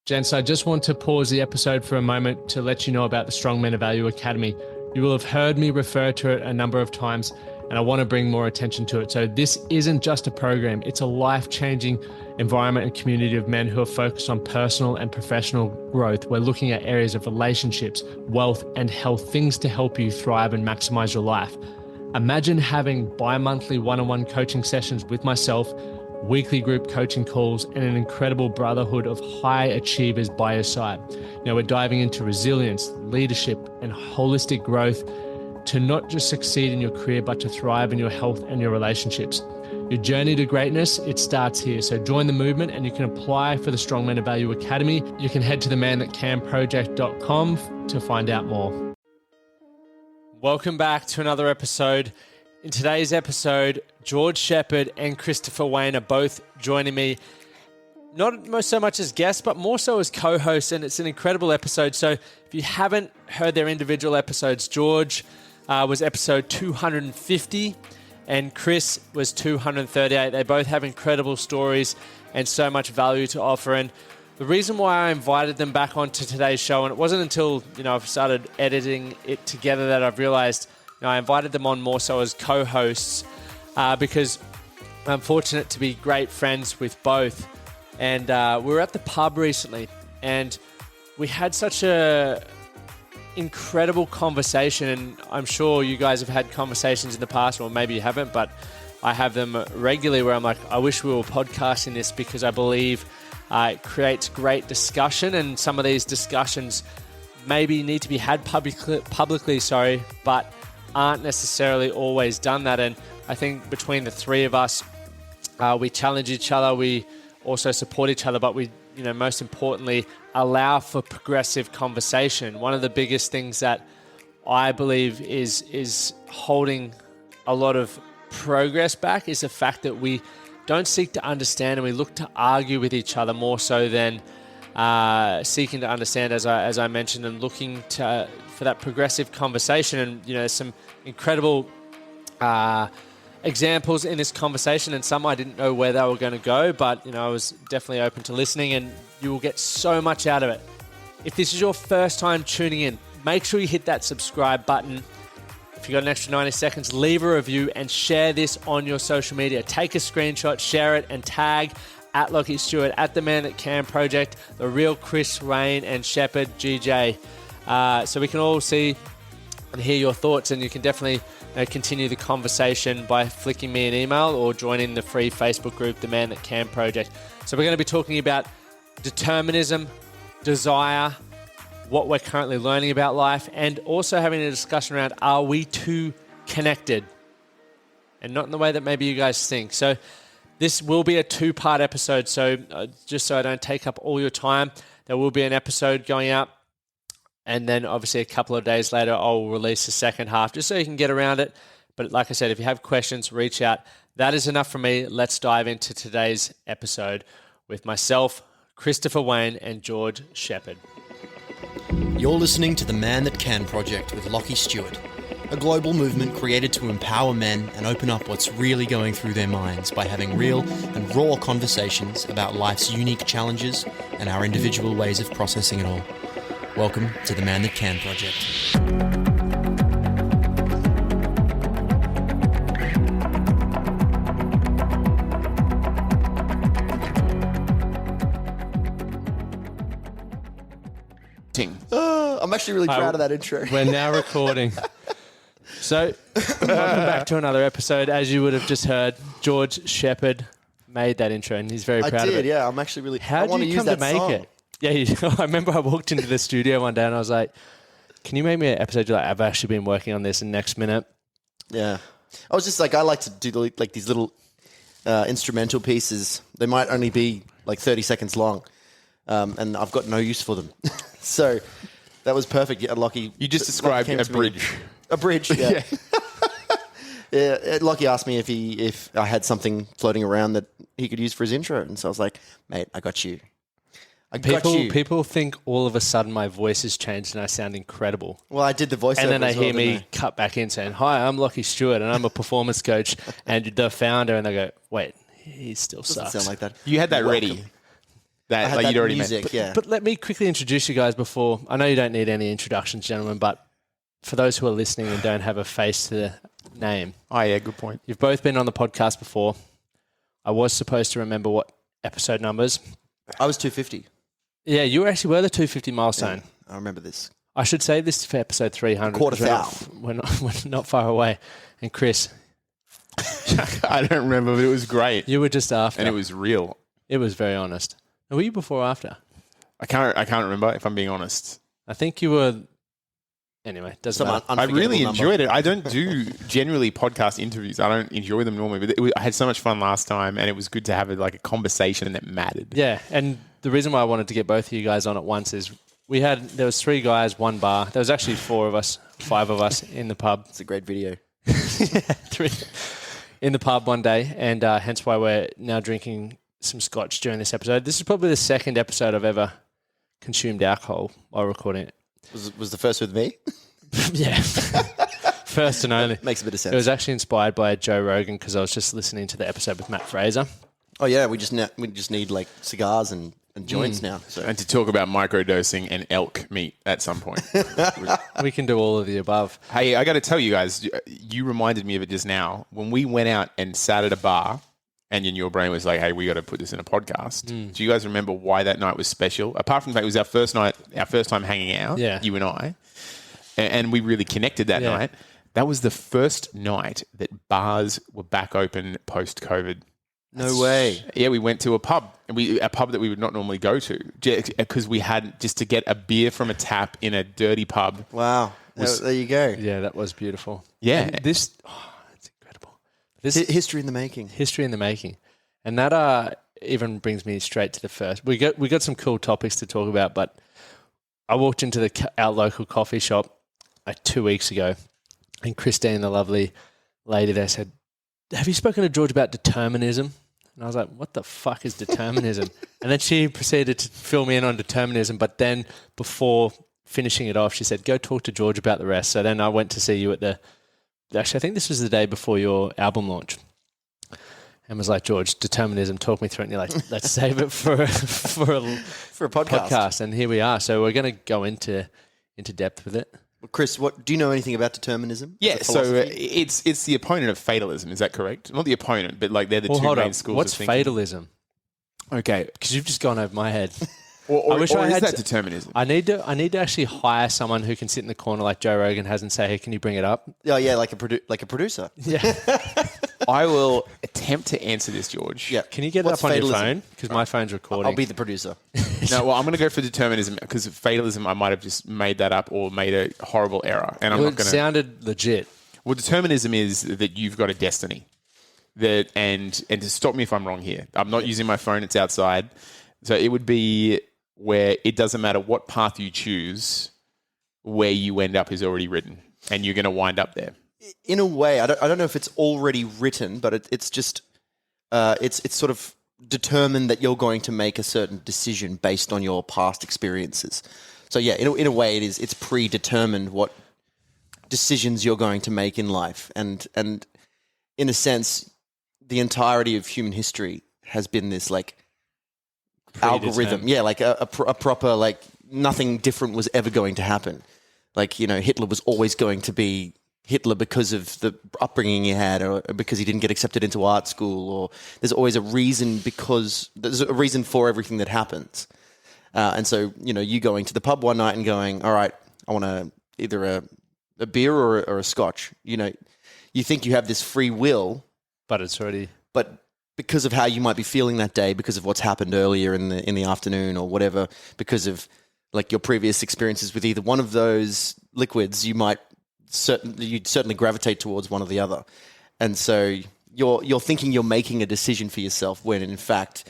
Gents, I just want to pause the episode for a moment to let you know about the Strong Men of Value Academy. You will have heard me refer to it a number of times, and I want to bring more attention to it. So this isn't just a program, it's a life-changing environment and community of men who are focused on personal and professional growth. We're looking at areas of relationships, wealth, and health, things to help you thrive and maximize your life. Imagine having bi-monthly one-on-one coaching sessions with myself, weekly group coaching calls, and an incredible brotherhood of high achievers by your side. Now we're diving into resilience, leadership, and holistic growth to not just succeed in your career, but to thrive in your health and your relationships. Your journey to greatness, it starts here. So join the movement and you can apply for the Strong Men of Value Academy. You can head to themanthatcanproject.com to find out more. Welcome back to another episode. In today's episode, George Sheppard and Christopher Wayne are both joining me, not so much as guests, but more so as co-hosts, and it's an incredible episode. So if you haven't heard their individual episodes, George was episode 250 and Chris was 238. They both have incredible stories and so much value to offer. And the reason why I invited them back onto today's show, and it wasn't until I've started editing it together that I've realized I invited them on more so as co-hosts because I'm fortunate to be great friends with both. And we were at the pub recently and we had such a incredible conversation. And I'm sure you guys have had conversations in the past, or maybe you haven't, but I have them regularly where I'm like, I wish we were podcasting this because I believe it creates great discussion. And some of these discussions maybe need to be had publicly, but aren't necessarily always done that. And I think between the three of us, we challenge each other, we also support each other, but we, most importantly, allow for progressive conversation. One of the biggest things that I believe is holding a lot of progress back is the fact that we don't seek to understand and we look to argue with each other more so than seeking to understand, as I mentioned, and looking for that progressive conversation. And there's some incredible examples in this conversation, and some I didn't know where they were going to go, but I was definitely open to listening, and you will get so much out of it. If this is your first time tuning in, make sure you hit that subscribe button. If you got an extra 90 seconds, leave a review and share this on your social media. Take a screenshot, share it, and tag at Lachie Stuart, at the Man That Can Project, the real Chris Wayne and Sheppard GJ. So we can all see and hear your thoughts, and you can definitely continue the conversation by flicking me an email or joining the free Facebook group, The Man That Can Project. So we're going to be talking about determinism, desire, what we're currently learning about life, and also having a discussion around, are we too connected? And not in the way that maybe you guys think. So this will be a two-part episode, so just so I don't take up all your time, there will be an episode going out, and then obviously a couple of days later, I'll release the second half, just so you can get around it. But like I said, if you have questions, reach out. That is enough from me. Let's dive into today's episode with myself, Christopher Wayne, and George Sheppard. You're listening to the Man That Can Project with Lachie Stuart, a global movement created to empower men and open up what's really going through their minds by having real and raw conversations about life's unique challenges and our individual ways of processing it all. Welcome to the Man That Can Project. I'm actually really proud of that intro. We're now recording. So, welcome back to another episode. As you would have just heard, George Sheppard made that intro, and he's very proud of it. I did, yeah. I'm actually really... How did you come to make it? Yeah, I remember I walked into the studio one day and I was like, can you make me an episode? You're like, I've actually been working on this, and next minute. Yeah. I was just like, I like to do like these little instrumental pieces. They might only be like 30 seconds long, and I've got no use for them. So that was perfect. Yeah, Lachie. You just described a bridge. A bridge, yeah. Yeah, Lachie asked me if I had something floating around that he could use for his intro, and so I was like, mate, I got you. People think all of a sudden my voice has changed and I sound incredible. Well, I did the voiceover. And then they hear me cut back in saying, hi, I'm Lachie Stuart and I'm a performance coach and the founder. And they go, wait, he still sucks. Doesn't sound like that. You had that ready. that had like that you'd already music, met. yeah. But let me quickly introduce you guys before. I know you don't need any introductions, gentlemen, but for those who are listening and don't have a face to the name, Oh yeah, good point. you've both been on the podcast before. I was supposed to remember what episode numbers. I was 250. Yeah, you were the 250 milestone. I remember this. I should save this for episode 300. Quarter 'cause we're not far away. And Chris, I don't remember, but it was great, you were just after. and it was real. It was very honest. Were you before or after? I can't remember if I'm being honest. I think you were. Anyway, doesn't matter. I really enjoyed it. I don't do generally podcast interviews. I don't enjoy them normally, but I had so much fun last time, and it was good to have a conversation that mattered. Yeah, and the reason why I wanted to get both of you guys on at once is there was 3 guys, 1 bar. There was actually 4 of us, 5 of us in the pub. It's a great video. 3 in the pub one day, and hence why we're now drinking some scotch during this episode. This is probably the second episode I've ever consumed alcohol while recording it. Was the first with me? Yeah. First and only. Makes a bit of sense. It was actually inspired by Joe Rogan because I was just listening to the episode with Matt Fraser. Oh yeah, we just need like cigars and joints now. So And to talk about microdosing and elk meat at some point. We can do all of the above. Hey, I got to tell you guys, you reminded me of it just now. When we went out and sat at a bar, and in your brain was like, hey, we got to put this in a podcast. Do you guys remember why that night was special? Apart from the fact it was our first time hanging out, Yeah. you and I, and we really connected that Yeah. night. That was the first night that bars were back open post-COVID. no way. Yeah, we went to a pub, a pub that we would not normally go to, because we had just to get a beer from a tap in a dirty pub. Wow. There you go. Yeah, that was beautiful. Yeah. And it's incredible. This History in the making. history in the making. And that even brings me straight to the first. We got some cool topics to talk about, but I walked into our local coffee shop 2 weeks ago, and Christine, the lovely lady there, said, have you spoken to George about determinism? And I was like, what the fuck is determinism? And then she proceeded to fill me in on determinism, but then before finishing it off, she said, go talk to George about the rest. So then I went to see you actually, I think this was the day before your album launch, and was like, George, determinism, talk me through it. And you're like, let's save it for a podcast. And here we are. So we're going to go into depth with it. Well, Chris, do you know anything about determinism? Yeah, as a so philosophy? it's the opponent of fatalism. Is that correct? Not the opponent, but they're the two hold main up. schools What's of thinking. fatalism? Okay. Because you've just gone over my head. Or I wish I is had that to- determinism? I need to actually hire someone who can sit in the corner like Joe Rogan has and say, hey, can you bring it up? Oh yeah, like a producer. Yeah. I will attempt to answer this, George. Yeah. Can you get What's it up on fatalism? your phone? Because my phone's recording. I'll be the producer. No, well, I'm going to go for determinism because fatalism, I might have just made that up or made a horrible error. And I'm Well, not it going to... sounded legit. Well, determinism is that you've got a destiny. And to stop me if I'm wrong here, I'm not using my phone, it's outside. So it would be where it doesn't matter what path you choose, where you end up is already written, and you're going to wind up there. In a way, I don't know if it's already written, but it's just it's sort of determined that you're going to make a certain decision based on your past experiences. So yeah, in a way, it's predetermined what decisions you're going to make in life, and in a sense, the entirety of human history has been this like algorithm. Yeah, like a proper like nothing different was ever going to happen. Like Hitler was always going to be Hitler because of the upbringing he had, or because he didn't get accepted into art school, or there's always a reason because there's a reason for everything that happens. And so, you going to the pub one night and going, all right, I want either a beer or a scotch. You think you have this free will, But it's already... but because of how you might be feeling that day, because of what's happened earlier in the afternoon or whatever, because of like your previous experiences with either one of those liquids, you'd certainly gravitate towards one or the other. And so you're thinking you're making a decision for yourself when in fact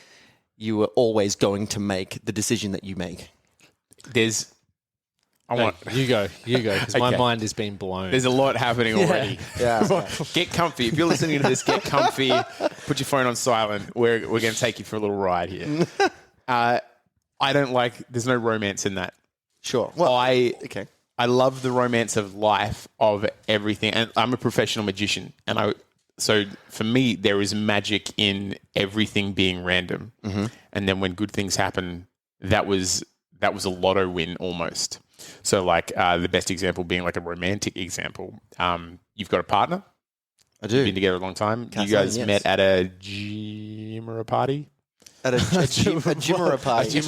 you are always going to make the decision that you make. You go, because my Okay. mind is being blown. There's a lot happening already. Yeah. Get comfy. If you're listening to this, get comfy. Put your phone on silent. We're going to take you for a little ride here. I don't like... There's no romance in that. Sure. Well, okay. I love the romance of life, of everything. And I'm a professional magician. And So for me, there is magic in everything being random. And then when good things happen, that was a lotto win almost. So like the best example being like a romantic example. You've got a partner. I do. You've been together a long time. Kathleen, you guys yes. met at a gym or a party? At a Jimera party.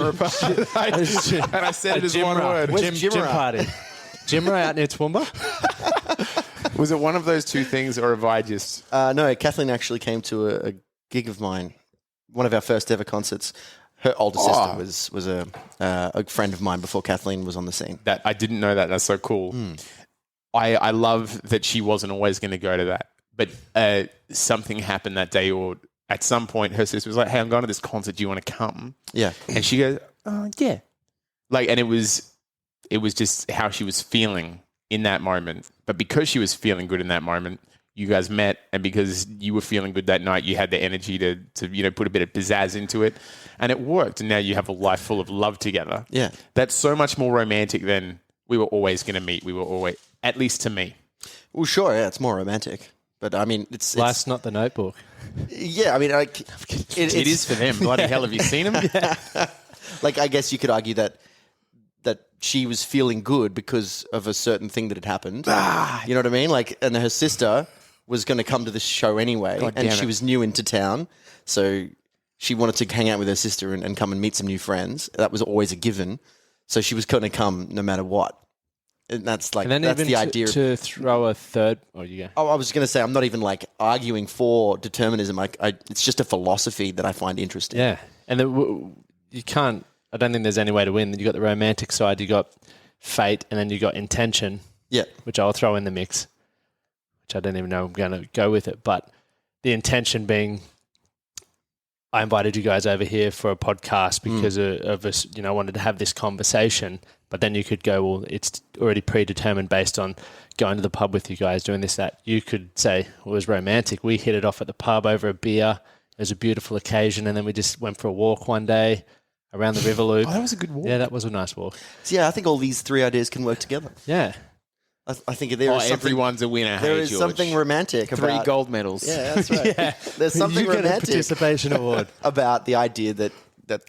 And I said it as one word. Where's Gym Jimera? party. Jimera out near Toowoomba? Was it one of those two things, or have I just... No, Kathleen actually came to a gig of mine, one of our first ever concerts. Her older sister was a friend of mine before Kathleen was on the scene. That I didn't know that. That's so cool. I love that she wasn't always going to go to that. But something happened that day, or at some point her sister was like, hey, I'm going to this concert. Do you want to come? Yeah. And she goes, yeah. Like, and it was just how she was feeling in that moment. But because she was feeling good in that moment, you guys met, and because you were feeling good that night, you had the energy to put a bit of pizzazz into it, and it worked. And now you have a life full of love together. Yeah. That's so much more romantic than we were always going to meet. We were always, at least to me. Well, sure, yeah, it's more romantic. But I mean, it's Life's not the Notebook. yeah. I mean, like It is for them. Bloody hell, have you seen them? like I guess you could argue that she was feeling good because of a certain thing that had happened. You know what I mean? Like, and her sister was going to come to this show anyway, God and damn she it. was new into town, so she wanted to hang out with her sister and come and meet some new friends. That was always a given. So she was going to come no matter what. And that's like, And then that's even the idea. to throw a third... Oh, you go. Oh, I was going to say, I'm not even like arguing for determinism. It's just a philosophy that I find interesting. Yeah. And you can't... I don't think there's any way to win. You got the romantic side, you got fate, and then you got intention, Yeah. which I'll throw in the mix, which I don't even know I'm going to go with it. But the intention being, I invited you guys over here for a podcast because of us, I wanted to have this conversation. But then you could go, well, it's already predetermined based on going to the pub with you guys, doing this, that. You could say, well, it was romantic. We hit it off at the pub over a beer. It was a beautiful occasion. And then we just went for a walk one day around the river loop. Oh, that was a good walk. Yeah, that was a nice walk. So yeah, I think all these three ideas can work together. Yeah. I think there is something, Everyone's a winner. there Hey, is George. something romantic 3 about gold medals. Yeah, that's right. There's something you get a romantic participation award. about the idea that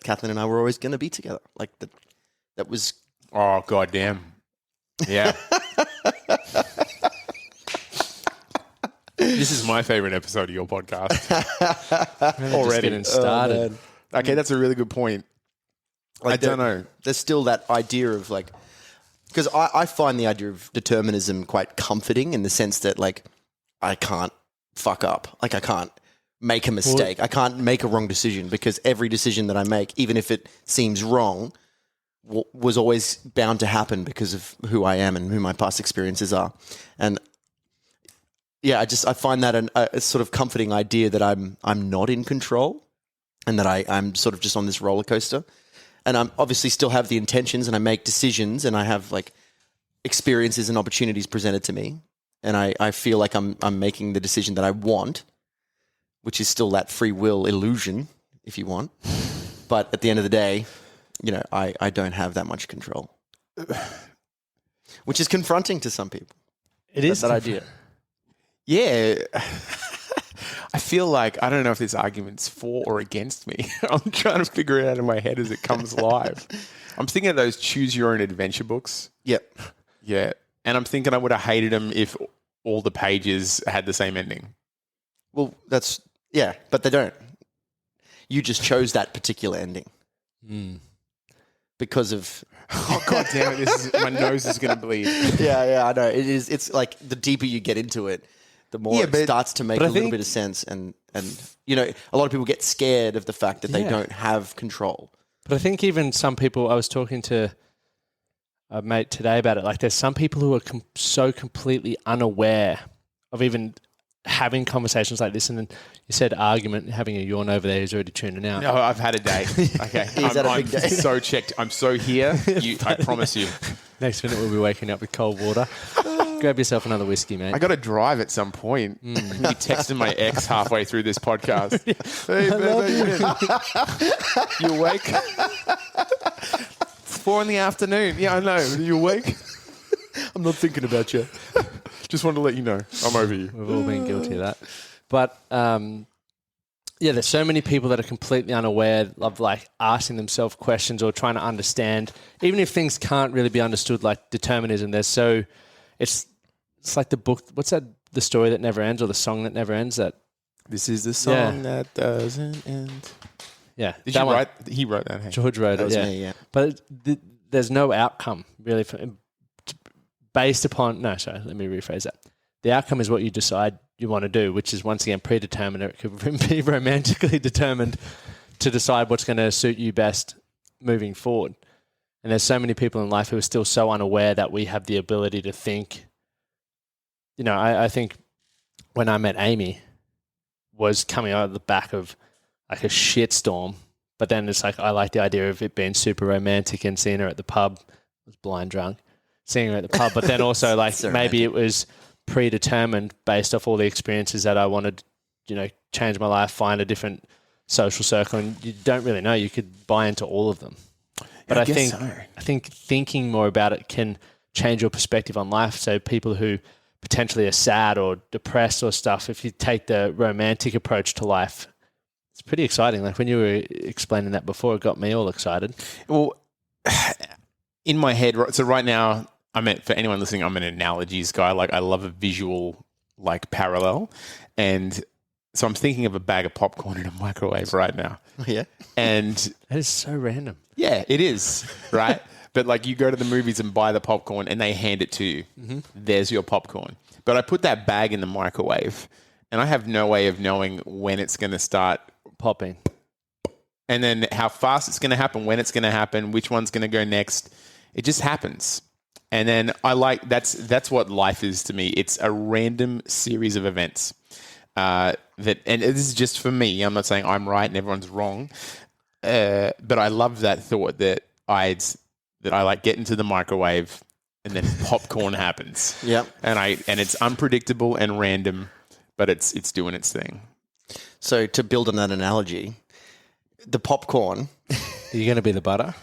Kathleen and I were always going to be together. Like that was. Oh, goddamn. Yeah. This is my favorite episode of your podcast. Just getting started. Okay, that's a really good point. I don't know. There's still that idea of like, because I find the idea of determinism quite comforting in the sense that like I can't fuck up. Like I can't make a mistake. I can't make a wrong decision because every decision that I make, even if it seems wrong, was always bound to happen because of who I am and who my past experiences are. And yeah, I find that a sort of comforting idea that I'm not in control and that I'm sort of just on this roller coaster. And I'm obviously still have the intentions and I make decisions and I have like experiences and opportunities presented to me. And I feel like I'm making the decision that I want, which is still that free will illusion, if you want. But at the end of the day, I don't have that much control, which is confronting to some people. It is that idea. Yeah. I feel like, I don't know if this argument's for or against me. I'm trying to figure it out in my head as it comes live. I'm thinking of those choose your own adventure books. Yep. Yeah. And I'm thinking I would have hated them if all the pages had the same ending. Well, but they don't. You just chose that particular ending because of. Oh, God damn it. My nose is going to bleed. Yeah, I know. It is. It's like the deeper you get into it, the more it starts to make a little bit of sense. And a lot of people get scared of the fact that they don't have control. But I think even some people, I was talking to a mate today about it, like there's some people who are so completely unaware of even having conversations like this. And then you said argument, having a yawn over there, he's already tuning out. No, I've had a day. Okay. I'm big day? so checked. I'm so here. I promise you. Next minute we'll be waking up with cold water. Grab yourself another whiskey, mate. I got to drive at some point. I'm going to be texting my ex halfway through this podcast. Hey, babe, you awake? It's 4 PM. Yeah, I know. Are you awake? I'm not thinking about you. Just wanted to let you know. I'm over you. We've all been guilty of that. But there's so many people that are completely unaware of like asking themselves questions or trying to understand, even if things can't really be understood, like determinism. It's like the book. What's that? The story that never ends, or the song that never ends. That This is the song that doesn't end. Yeah, Did you write? He wrote that. Hey? George wrote That it. was Yeah, me, yeah. But there's no outcome really based upon. No, sorry. Let me rephrase that. The outcome is what you decide you want to do, which is once again predetermined. It could be romantically determined to decide what's going to suit you best moving forward. And there's so many people in life who are still so unaware that we have the ability to think. You know, I think when I met Amy was coming out of the back of like a shitstorm, but then it's like I like the idea of it being super romantic and seeing her at the pub. I was blind drunk, seeing her at the pub, but then also like So maybe romantic. it was predetermined based off all the experiences that I wanted, you know, change my life, find a different social circle, and you don't really know. You could buy into all of them. But I I guess think thinking more about it can change your perspective on life. So people who potentially are sad or depressed or stuff, if you take the romantic approach to life, it's pretty exciting. Like when you were explaining that before, it got me all excited. Well, in my head, so right now, for anyone listening, I'm an analogies guy. Like I love a visual like parallel. And so I'm thinking of a bag of popcorn in a microwave right now. Yeah. And That is so random. yeah, it is, right? But like you go to the movies and buy the popcorn and they hand it to you. Mm-hmm. There's your popcorn. But I put that bag in the microwave and I have no way of knowing when it's going to start Popping. and then how fast it's going to happen, when it's going to happen, which one's going to go next. It just happens. And then that's what life is to me. It's a random series of events and this is just for me. I'm not saying I'm right and everyone's wrong. But I love that thought that I like get into the microwave and then popcorn happens. Yeah. And it's unpredictable and random, but it's doing its thing. So to build on that analogy, the popcorn. Are you going to be the butter?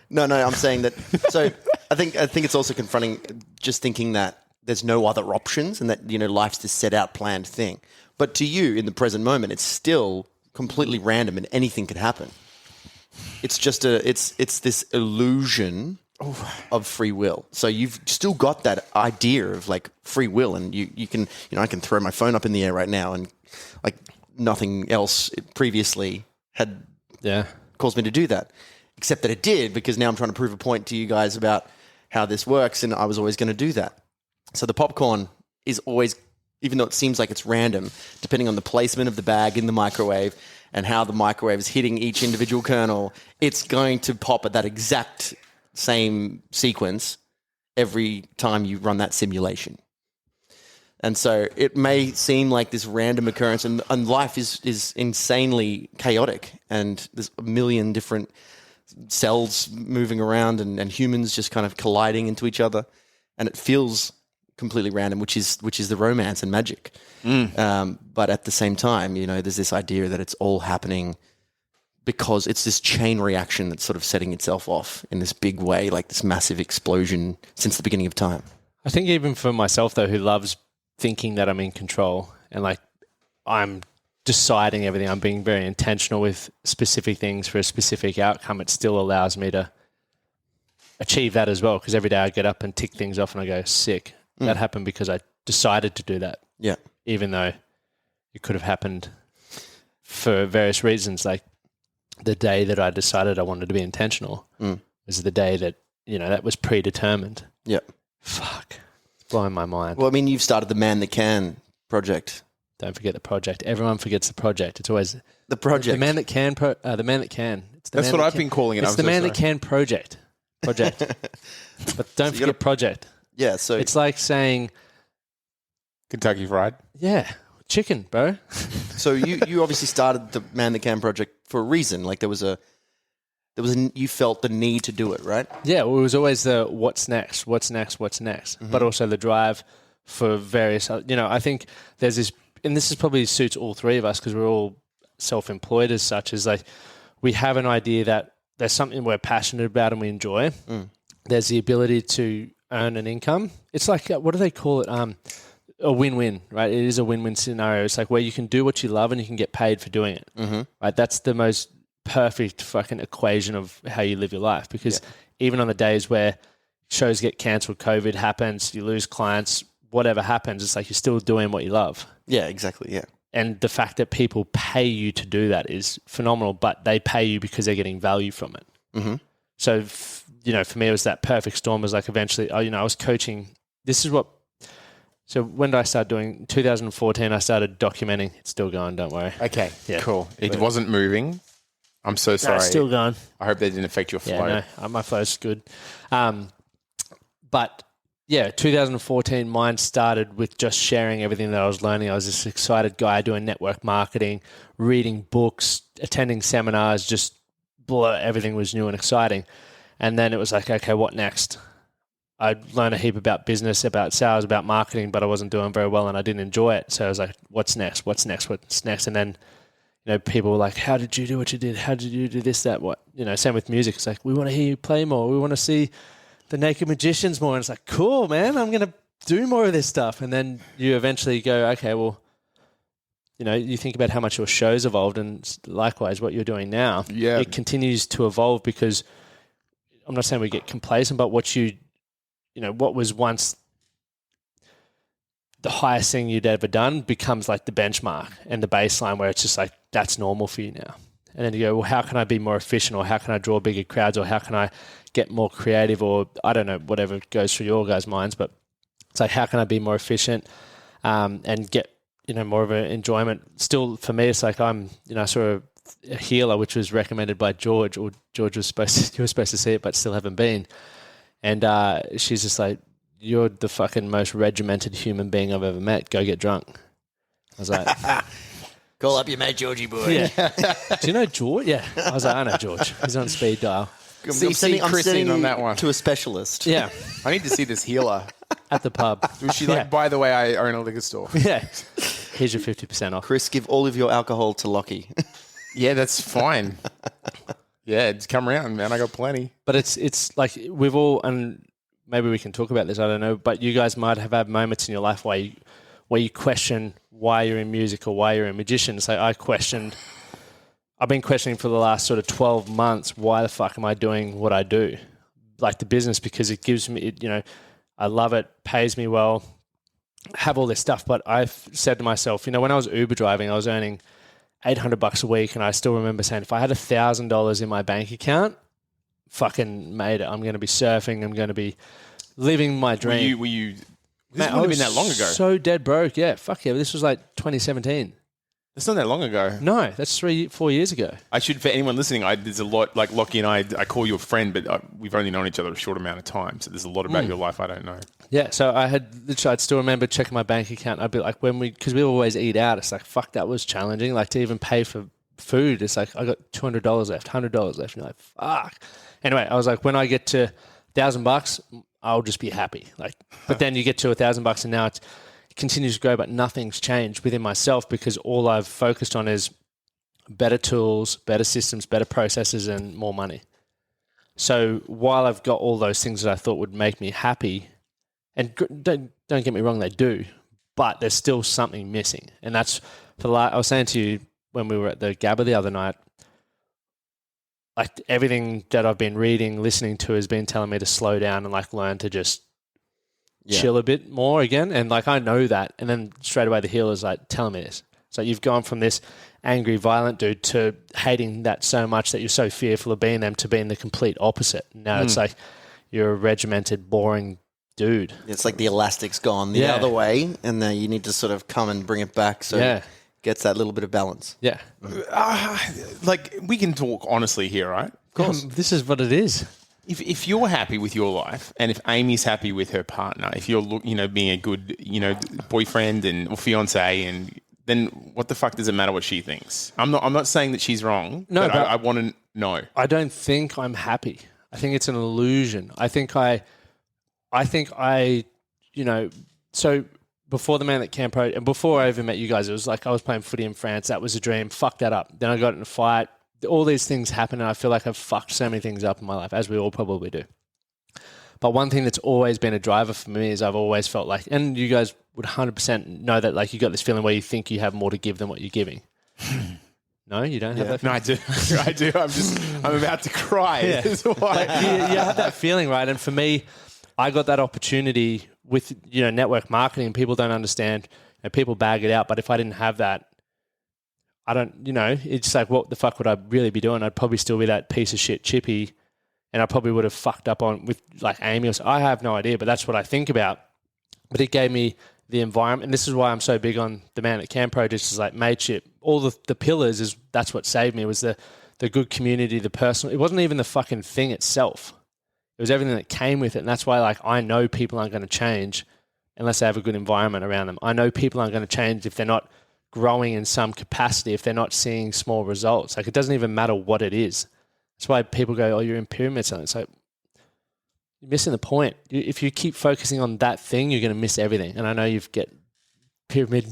No, I'm saying that. So I think it's also confronting just thinking that there's no other options and that, you know, life's this set out planned thing. But to you in the present moment, it's still completely random and anything could happen. It's just it's this illusion of free will. So you've still got that idea of like free will, and you can, you know, I can throw my phone up in the air right now and like nothing else previously had caused me to do that, except that it did, because now I'm trying to prove a point to you guys about how this works, and I was always going to do that. So the popcorn is always, even though it seems like it's random, depending on the placement of the bag in the microwave and how the microwave is hitting each individual kernel, it's going to pop at that exact same sequence every time you run that simulation. And so it may seem like this random occurrence, and life is insanely chaotic, and there's a million different cells moving around and humans just kind of colliding into each other, and it feels completely random, which is the romance and magic. But at the same time, you know, there's this idea that it's all happening because it's this chain reaction that's sort of setting itself off in this big way, like this massive explosion since the beginning of time. I think even for myself, though, who loves thinking that I'm in control and like I'm deciding everything, I'm being very intentional with specific things for a specific outcome, it still allows me to achieve that as well. Because every day I get up and tick things off and I go, sick. That happened because I decided to do that. Yeah. Even though it could have happened for various reasons. Like the day that I decided I wanted to be intentional was the day that, you know, that was predetermined. Yeah. Fuck. It's blowing my mind. Well, I mean, you've started the Man That Can project. Don't forget the project. Everyone forgets the project. It's always The project. the man that can. The man that can. It's the That's man what that I've can. been calling it. It's I'm the so man sorry. that can project. But don't forget project. Yeah, so It's like saying, Kentucky Fried. yeah, chicken, bro. so you obviously started the Man That Can project for a reason. Like there was you felt the need to do it, right? Yeah, well, it was always the what's next, but also the drive for various. You know, I think there's this, and this is probably suits all three of us because we're all self-employed as such. Is like we have an idea that there's something we're passionate about and we enjoy. There's the ability to earn an income. It's like what do they call it? a win-win, right? It is a win-win scenario. It's like where you can do what you love and you can get paid for doing it, right? That's the most perfect fucking equation of how you live your life, because even on the days where shows get cancelled, COVID happens, you lose clients, whatever happens, it's like you're still doing what you love. Yeah, exactly. Yeah. And the fact that people pay you to do that is phenomenal, but they pay you because they're getting value from it. Mm-hmm. So, for me, it was that perfect storm. It was like eventually, I was coaching. So when did I start doing? 2014, I started documenting. It's still going, don't worry. Okay, Yeah. cool. It wasn't moving. I'm so sorry. No, it's still going. I hope that didn't affect your flow. Yeah, no, my flow's good. But yeah, 2014, mine started with just sharing everything that I was learning. I was this excited guy doing network marketing, reading books, attending seminars, just everything was new and exciting. And then it was like, okay, what next? I learned a heap about business, about sales, about marketing, but I wasn't doing very well and I didn't enjoy it. So I was like, what's next? What's next? What's next? And then, people were like, how did you do what you did? How did you do this, that, what? Same with music. It's like, we want to hear you play more. We want to see the Naked Magicians more. And it's like, cool, man, I'm going to do more of this stuff. And then you eventually go, okay, well, you think about how much your show's evolved, and likewise what you're doing now. Yeah. It continues to evolve, because I'm not saying we get complacent, but what what was once the highest thing you'd ever done becomes like the benchmark and the baseline, where it's just like, that's normal for you now. And then you go, well, how can I be more efficient, or how can I draw bigger crowds, or how can I get more creative, or I don't know, whatever goes through your guys' minds. But it's like, how can I be more efficient and get, more of an enjoyment? Still, for me, it's like I'm, sort of a healer, which was recommended by George, or George was you were supposed to see it, but still haven't been. And she's just like, you're the fucking most regimented human being I've ever met. Go get drunk. I was like, Call up your mate Georgie boy. yeah. Do you know George? Yeah. I was like, I know George. He's on speed dial. I'm CC Chris in on that one. to a specialist. Yeah. I need to see this healer. At the pub. Was she like, by the way, I own a liquor store? Yeah. Here's your 50% off. Chris, give all of your alcohol to Lachie. Yeah, that's fine. Yeah, just come around, man. I got plenty. But it's like we've all, and maybe we can talk about this, I don't know, but you guys might have had moments in your life where you question why you're in music or why you're a magician. So I've been questioning for the last sort of 12 months, why the fuck am I doing what I do? Like the business, because it gives me, I love it, pays me well, have all this stuff. But I've said to myself, when I was Uber driving, I was earning $800 a week. And I still remember saying, if I had $1,000 in my bank account, fucking made it. I'm going to be surfing. I'm going to be living my dream. Were you this wouldn't have been that long ago. So dead broke. Yeah. Fuck yeah. This was like 2017. That's not that long ago. No, that's 4 years ago. I should, for anyone listening, there's a lot, like Lachie and I call you a friend, but we've only known each other a short amount of time. So there's a lot about your life I don't know. Yeah. So I'd still remember checking my bank account. I'd be like, because we always eat out, it's like, fuck, that was challenging. Like to even pay for food, it's like, I got $200 left, $100 left. And you're like, fuck. Anyway, I was like, when I get to $1,000, I'll just be happy. Like, but then you get to $1,000 and now it continues to grow, but nothing's changed within myself, because all I've focused on is better tools, better systems, better processes, and more money. So while I've got all those things that I thought would make me happy, and don't get me wrong, they do, but there's still something missing. And that's I was saying to you when we were at the Gabba the other night, like everything that I've been reading, listening to has been telling me to slow down and like learn to just chill a bit more again. And like, I know that. And then straight away the healer's like telling me this. So you've gone from this angry, violent dude to hating that so much that you're so fearful of being them to being the complete opposite. Now it's like you're a regimented, boring dude. It's like the elastic's gone the other way, and then you need to sort of come and bring it back so it gets that little bit of balance. Yeah. Like, we can talk honestly here, right? Of course. This is what it is. If you're happy with your life, and if Amy's happy with her partner, if you're being a good boyfriend or fiance, and then what the fuck does it matter what she thinks? I'm not saying that she's wrong. No, but I want to know. I don't think I'm happy. I think it's an illusion. I think so before the Man That Can Pro, and before I even met you guys, it was like I was playing footy in France. That was a dream. Fuck that up. Then I got in a fight. All these things happen, and I feel like I've fucked so many things up in my life, as we all probably do. But one thing that's always been a driver for me is I've always felt like, and you guys would 100% know that, like, you got this feeling where you think you have more to give than what you're giving. No, you don't have that feeling? No, I do. I'm about to cry. Yeah. That's why. You have that feeling, right? And for me, I got that opportunity with, network marketing. People don't understand, people bag it out. But if I didn't have that, I don't, it's like, what the fuck would I really be doing? I'd probably still be that piece of shit chippy, and I probably would have fucked up on with like Amy or so. I have no idea, but that's what I think about. But it gave me the environment, and this is why I'm so big on the Man That Can project, is like mateship. All the pillars that's what saved me, was the good community, the personal. It wasn't even the fucking thing itself. It was everything that came with it. And that's why, like, I know people aren't going to change unless they have a good environment around them. I know people aren't going to change if they're not growing in some capacity, if they're not seeing small results. Like, it doesn't even matter what it is. That's why people go, oh, you're in pyramids. And it's like, you're missing the point. If you keep focusing on that thing, you're going to miss everything. And I know you get pyramid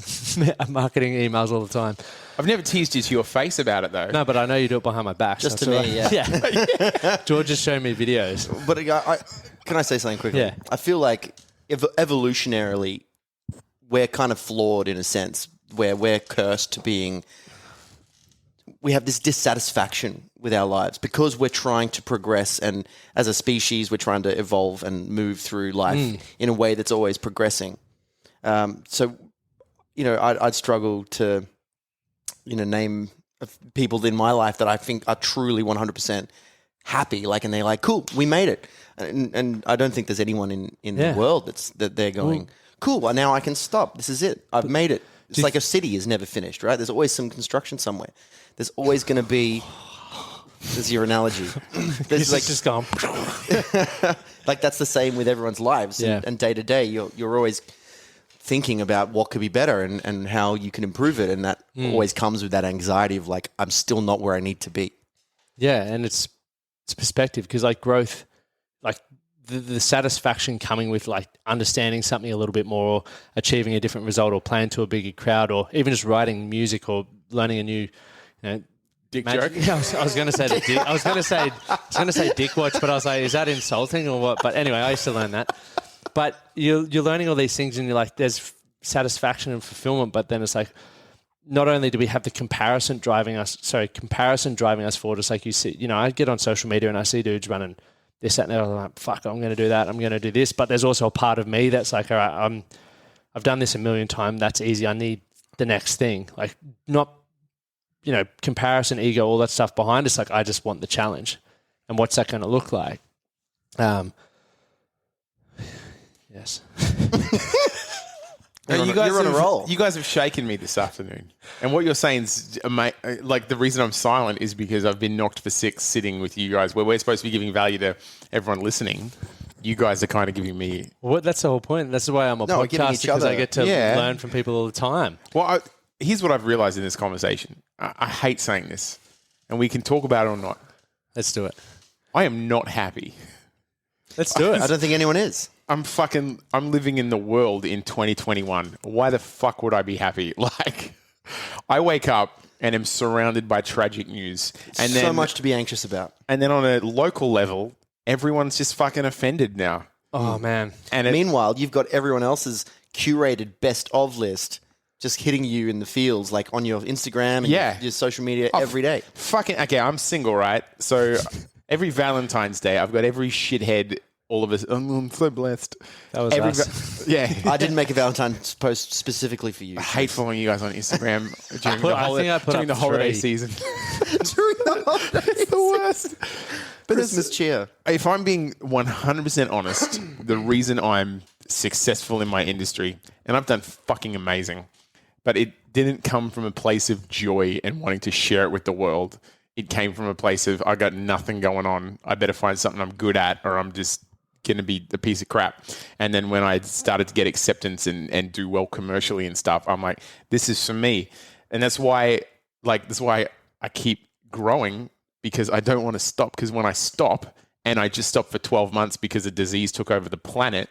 marketing emails all the time. I've never teased you to your face about it, though. No, but I know you do it behind my back. Just so to me, yeah. George just showed me videos. But can I say something quickly? Yeah. I feel like evolutionarily, we're kind of flawed in a sense, where we're cursed to being. We have this dissatisfaction with our lives because we're trying to progress, and as a species, we're trying to evolve and move through life in a way that's always progressing. So, I'd struggle to, name people in my life that I think are truly 100% happy, like, and they're like, cool, we made it. And I don't think there's anyone in the world that they're going, cool, well, now I can stop. This is it. I've made it. It's like a city is never finished, right? There's always some construction somewhere. There's always going to be. This is your analogy. There's like just gone. Like, that's the same with everyone's lives. Yeah. And day to day, you're always thinking about what could be better and how you can improve it. And that always comes with that anxiety of like, I'm still not where I need to be. Yeah, and it's perspective, because like growth, like the satisfaction coming with like understanding something a little bit more, or achieving a different result, or playing to a bigger crowd, or even just writing music, or learning a new, Dick magic. joke? Yeah, I was going to say the dick. I was going to say dick watch, but I was like, is that insulting or what? But anyway, I used to learn that. But you're learning all these things, and you're like, there's satisfaction and fulfillment. But then it's like, not only do we have the comparison driving us forward. It's like, you see, I get on social media and I see dudes running this, that, and that. I'm like, fuck, I'm going to do that. I'm going to do this. But there's also a part of me that's like, all right, I've done this a million times. That's easy. I need the next thing. Like, not, comparison, ego, all that stuff behind. It's like, I just want the challenge. And what's that going to look like? Yes. You're on a roll. You guys have shaken me this afternoon. And what you're saying is, like, the reason I'm silent is because I've been knocked for six sitting with you guys, where we're supposed to be giving value to everyone listening. You guys are kind of giving me... Well, that's the whole point. That's why I'm a podcaster, because I get to learn from people all the time. Well, here's what I've realized in this conversation. I hate saying this, and we can talk about it or not. Let's do it. I am not happy. Let's do it. I don't think anyone is. I'm living in the world in 2021. Why the fuck would I be happy? Like, I wake up and am surrounded by tragic news. And so much to be anxious about. And then on a local level, everyone's just fucking offended now. Oh, man. And meanwhile, you've got everyone else's curated best of list just hitting you in the feels, like on your Instagram and your social media every day. Okay, I'm single, right? So every Valentine's Day, I've got every shithead... All of us. I'm so blessed. That was us. Yeah. I didn't make a Valentine's post specifically for you. I hate following you guys on Instagram during the up holiday 3. season. During the holidays. It's the worst. But Christmas cheer. If I'm being 100% honest, the reason I'm successful in my industry, and I've done fucking amazing, but it didn't come from a place of joy and wanting to share it with the world. It came from a place of, I got nothing going on. I better find something I'm good at, or I'm just going to be a piece of crap. And then when I started to get acceptance and do well commercially and stuff, I'm like, this is for me. And that's why I keep growing, because I don't want to stop. Because when I stop, and I just stopped for 12 months because a disease took over the planet,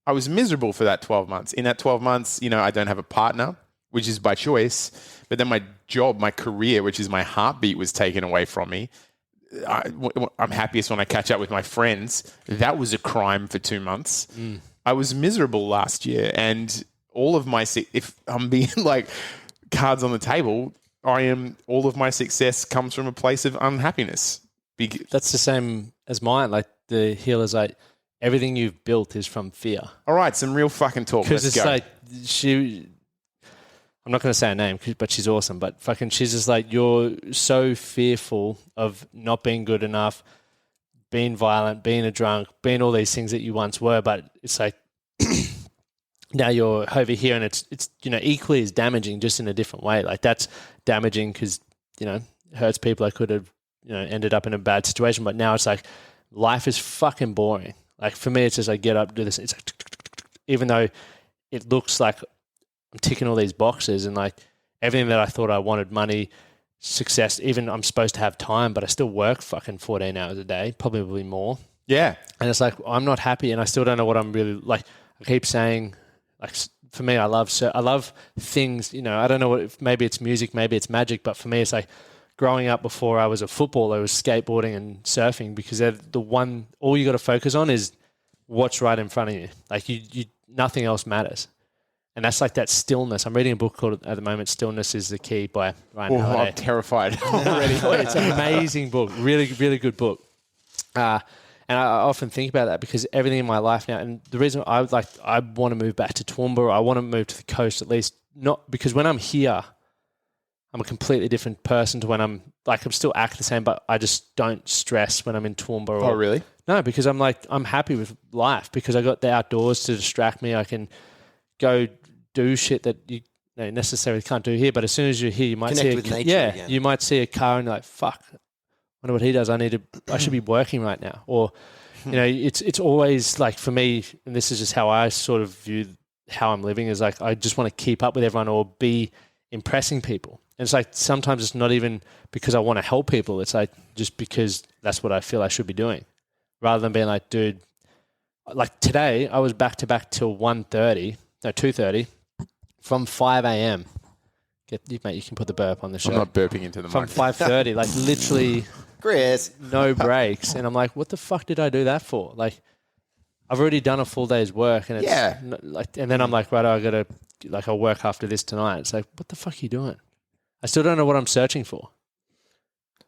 I was miserable for that 12 months. In that 12 months, I don't have a partner, which is by choice. But then my job, my career, which is my heartbeat, was taken away from me. I'm happiest when I catch up with my friends. That was a crime for 2 months. I was miserable last year, and all of my if I'm being like cards on the table, all of my success comes from a place of unhappiness. That's the same as mine. Like the healer's like, everything you've built is from fear. All right, some real fucking talk. Because Let's it's go. like I'm not going to say her name, but she's awesome. But fucking, she's just like, you're so fearful of not being good enough, being violent, being a drunk, being all these things that you once were. But it's like now you're over here, and it's equally as damaging, just in a different way. Like that's damaging because hurts people. I could have ended up in a bad situation, but now it's like life is fucking boring. Like for me, it's just like get up, do this. It's like, even though it looks like I'm ticking all these boxes and like everything that I thought I wanted, money, success, even I'm supposed to have time, but I still work fucking 14 hours a day, probably more. Yeah. And it's like, I'm not happy and I still don't know what I'm really like. I keep saying, like, for me, I love things, I don't know maybe it's music, maybe it's magic, but for me, it's like growing up before I was a footballer, I was skateboarding and surfing because they're all you got to focus on is what's right in front of you. Like you nothing else matters. And that's like that stillness. I'm reading a book called, at the moment, Stillness is the Key by Ryan Holiday. I'm terrified already. It's an amazing book. Really, really good book. And I often think about that because everything in my life now, and the reason I want to move back to Toowoomba, I want to move to the coast at least, not because when I'm here, I'm a completely different person to when I'm still act the same, but I just don't stress when I'm in Toowoomba. Oh, really? No, because I'm happy with life because I got the outdoors to distract me. I can go do shit that you necessarily can't do here, but as soon as you're here, you might Connect with nature again. You might see a car and you're like, fuck, I wonder what he does. I should be working right now. Or, it's always like for me, and this is just how I sort of view how I'm living, is like I just want to keep up with everyone or be impressing people. And it's like sometimes it's not even because I want to help people. It's like just because that's what I feel I should be doing, rather than being like, dude, like today I was back to back till 2:30 from 5 a.m. Mate, you can put the burp on the show. I'm not burping into the from mic. 5:30, like literally Chris. no breaks. And I'm like, what the fuck did I do that for? Like, I've already done a full day's work, and it's and then I'm like, right, I gotta I'll work after this tonight. It's like, what the fuck are you doing? I still don't know what I'm searching for.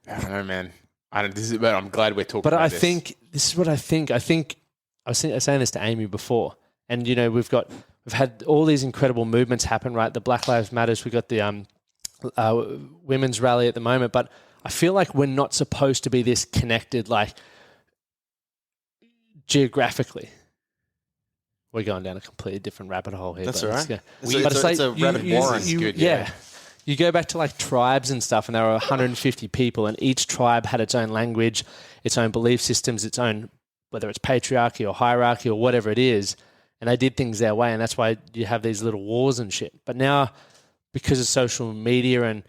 I don't know, man. But I'm glad we're talking. But about I think this is what I think. I think I was saying this to Amy before, and we've had all these incredible movements happen, right? The Black Lives Matters. We've got the women's rally at the moment, but I feel like we're not supposed to be this connected, like geographically. We're going down a completely different rabbit hole here. That's all right. It's a rabbit warren. good, yeah. You go back to like tribes and stuff, and there were 150 people, and each tribe had its own language, its own belief systems, its own, whether it's patriarchy or hierarchy or whatever it is, and they did things their way, and that's why you have these little wars and shit. But now, because of social media and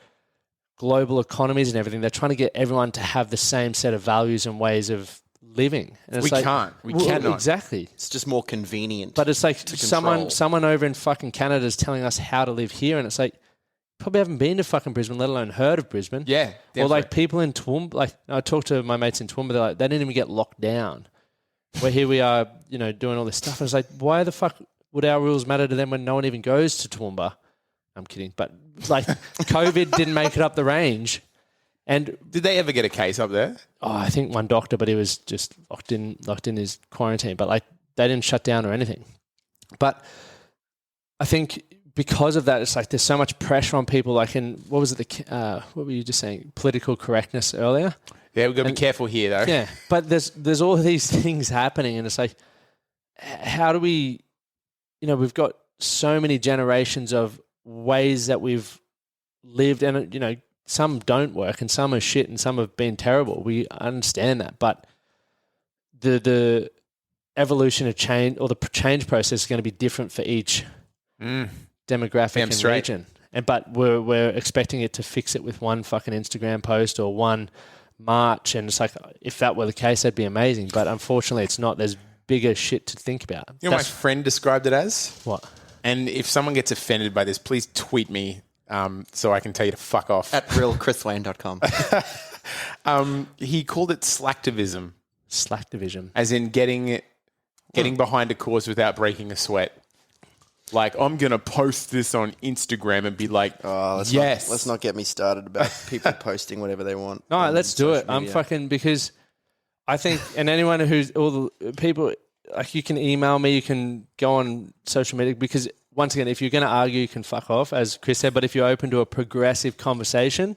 global economies and everything, they're trying to get everyone to have the same set of values and ways of living. And it's we cannot. Exactly. It's just more convenient. But it's like to control. someone over in fucking Canada is telling us how to live here, and it's like, probably haven't been to fucking Brisbane, let alone heard of Brisbane. Yeah, definitely. Or like people in Toowoomba, like I talked to my mates in Toowoomba, they're like, they didn't even get locked down. Where here we are, doing all this stuff. And it's like, why the fuck would our rules matter to them when no one even goes to Toowoomba? I'm kidding. But like COVID didn't make it up the range. And did they ever get a case up there? Oh, I think one doctor, but he was just locked in his quarantine. But like they didn't shut down or anything. But I think because of that, it's like there's so much pressure on people. Like what was it? What were you just saying? Political correctness earlier. Yeah, we've got to be careful here, though. Yeah, but there's all these things happening, and it's like, how do we? We've got so many generations of ways that we've lived, and some don't work, and some are shit, and some have been terrible. We understand that, but the evolution of change or the change process is going to be different for each demographic and region. But we're expecting it to fix it with one fucking Instagram post or one march, and it's like, if that were the case, that'd be amazing. But unfortunately, it's not. There's bigger shit to think about. My friend described it as? What? And if someone gets offended by this, please tweet me so I can tell you to fuck off. At realchriswayne.com. He called it slacktivism, Slacktivism. as in getting behind a cause without breaking a sweat. Like, I'm going to post this on Instagram and be like, yes. Let's not get me started about people posting whatever they want. No, on let's do it. social I'm media. fucking, because I think, and anyone who's, all the people, like, you can email me, you can go on social media, because once again, if you're going to argue, you can fuck off, as Chris said, but if you're open to a progressive conversation,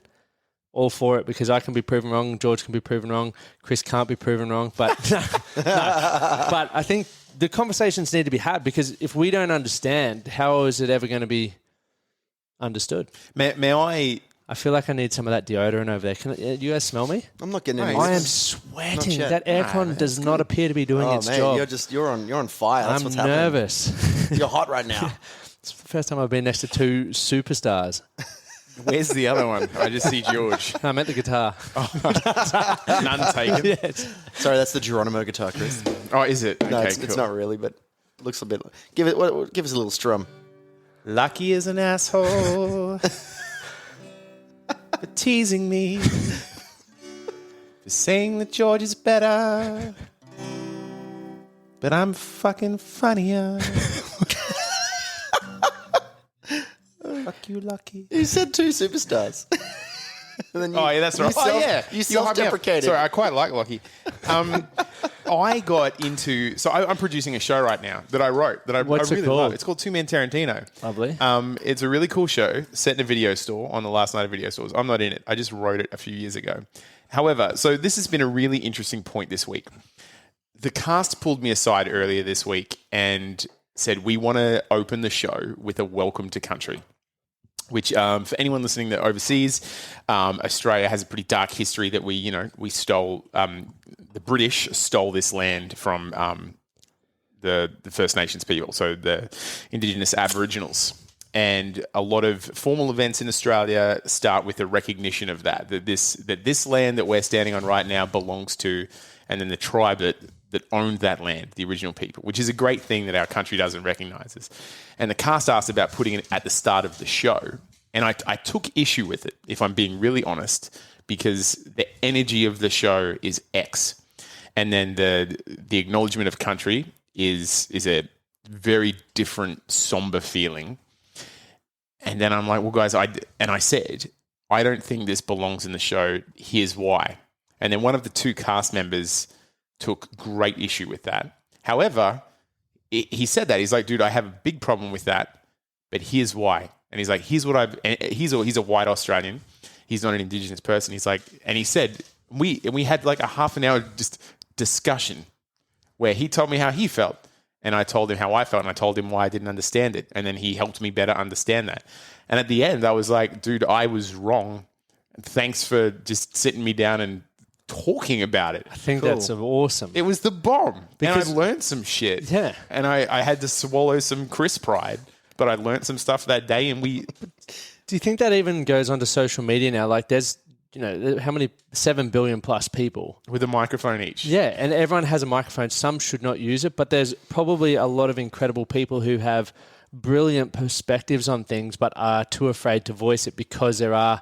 all for it, because I can be proven wrong, George can be proven wrong, Chris can't be proven wrong, but but I think the conversations need to be had, because if we don't understand, how is it ever going to be understood? May I feel like I need some of that deodorant over there. Can you guys smell me? I'm not getting any. I am Not sweating. yet. That aircon does not appear to be doing Oh its man, job. you're on fire. That's I'm what's happening. nervous. You're hot right now. It's the first time I've been next to two superstars. Where's the other one? I just see George. I meant the guitar. None taken. Yes. Sorry, that's the Geronimo guitar, Chris. Oh, is it? No, Okay, it's cool. not really, but it looks a bit. Give us a little strum. Lachie is an asshole for teasing me, for saying that George is better, but I'm fucking funnier. Fuck you, Lachie. You said two superstars. And then Oh, yeah, that's right. You self-deprecated. Sorry, I quite like Lachie. I got into... So I'm producing a show right now that I wrote, that I What's it really called? love. It's called Two Men Tarantino. Lovely. It's a really cool show set in a video store on the last night of video stores. I'm not in it. I just wrote it a few years ago. However, so this has been a really interesting point this week. The cast pulled me aside earlier this week and said, we want to open the show with a welcome to country. Which, for anyone listening that overseas, Australia has a pretty dark history that we stole. The British stole this land from the First Nations people, so the Indigenous Aboriginals. And a lot of formal events in Australia start with a recognition of that this land that we're standing on right now belongs to, and then the tribe that owned that land, the original people, which is a great thing that our country doesn't recognise us. And the cast asked about putting it at the start of the show. And I took issue with it, if I'm being really honest, because the energy of the show is X. And then the acknowledgement of country is a very different, somber feeling. And then I'm like, well, guys, I said, I don't think this belongs in the show. Here's why. And then one of the two cast members took great issue with that. However, he said that. He's like, dude, I have a big problem with that, but here's why. And he's like, he's a white Australian. He's not an Indigenous person. He's like, and he said, we had like a half an hour just discussion where he told me how he felt and I told him how I felt and I told him why I didn't understand it. And then he helped me better understand that. And at the end, I was like, dude, I was wrong. Thanks for just sitting me down and talking about it. I think that's awesome. It was the bomb. Because- and I learned some shit. Yeah. And I had to swallow some Chris pride, but I learned some stuff that day and we... Do you think that even goes onto social media now? Like, there's, how many 7 billion plus people with a microphone each. Yeah, and everyone has a microphone. Some should not use it, but there's probably a lot of incredible people who have brilliant perspectives on things but are too afraid to voice it because there are